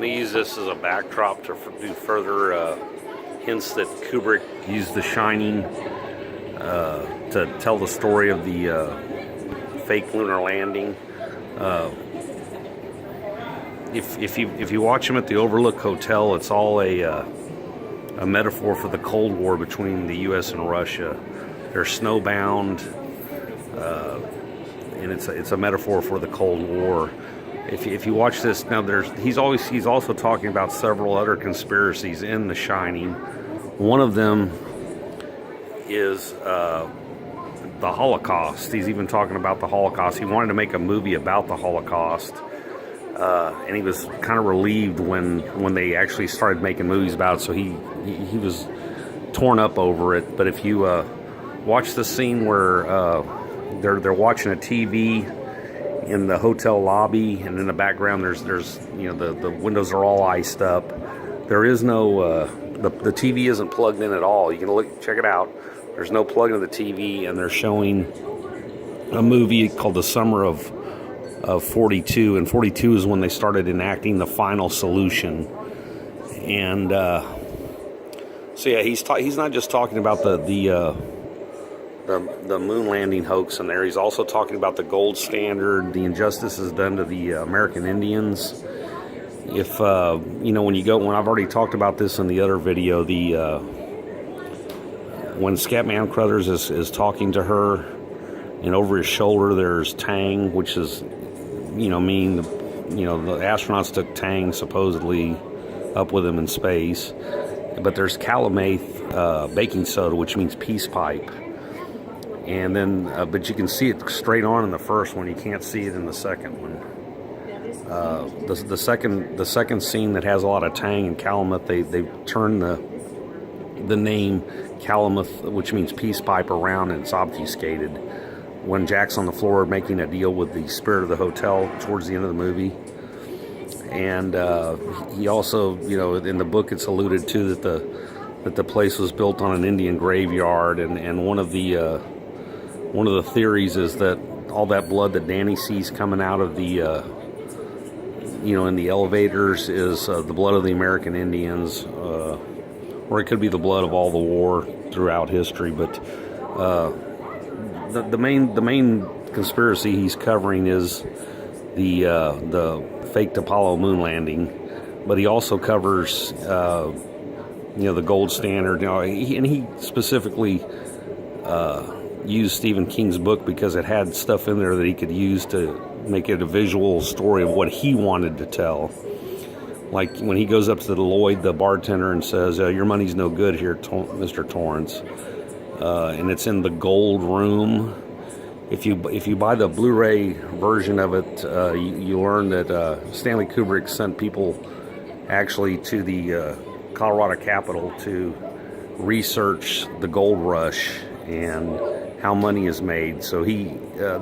I'm going to use this as a backdrop to do further hints that Kubrick used The Shining to tell the story of the fake lunar landing. If you watch him at the Overlook Hotel, it's all a metaphor for the Cold War between the U.S. and Russia. They're snowbound, and it's a metaphor for the Cold War. If you watch this now, he's also talking about several other conspiracies in The Shining. One of them is the Holocaust. He's even talking about the Holocaust. He wanted to make a movie about the Holocaust, and he was kind of relieved when they actually started making movies about it. So he was torn up over it. But if you watch the scene where they're watching a TV in the hotel lobby, and in the background there's the windows are all iced up. There is no the TV isn't plugged in at all. You can check it out. There's no plug into the TV, and they're showing a movie called The Summer of 42, and 42 is when they started enacting the final solution. And so yeah, he's not just talking about the moon landing hoax in there. He's also talking about the gold standard, the injustices done to the American Indians. If when I've already talked about this in the other video, when Scatman Crothers is talking to her, and over his shoulder there's Tang, which is meaning the astronauts took Tang supposedly up with them in space. But there's calamate baking soda, which means peace pipe. And then, but you can see it straight on in the first one. You can't see it in the second one. The second scene that has a lot of Tang and Calumet, they turn the name Calumet, which means peace pipe, around, and it's obfuscated when Jack's on the floor making a deal with the spirit of the hotel towards the end of the movie. And he also, in the book, it's alluded to that the place was built on an Indian graveyard, and one of the theories is that all that blood that Danny sees coming out of the in the elevators is the blood of the American Indians, or it could be the blood of all the war throughout history. But the main conspiracy he's covering is the faked Apollo moon landing, but he also covers the gold standard. He specifically used Stephen King's book because it had stuff in there that he could use to make it a visual story of what he wanted to tell. Like when he goes up to Lloyd, the bartender, and says, "Your money's no good here, Mr. Torrance," and it's in the gold room. If you buy the Blu-ray version of it, you learn that Stanley Kubrick sent people actually to the Colorado Capitol to research the gold rush and how money is made. So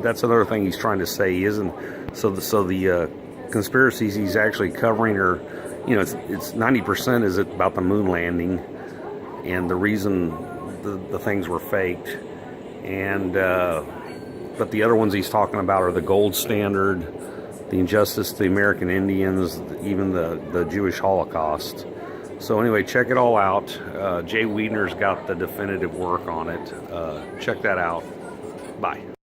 that's another thing he's trying to say. He isn't the conspiracies he's actually covering are, it's 90% is about the moon landing and the reason the things were faked, and but the other ones he's talking about are the gold standard, the injustice to the American Indians, even the Jewish Holocaust. So anyway, check it all out. Jay Weidner's got the definitive work on it. Check that out. Bye.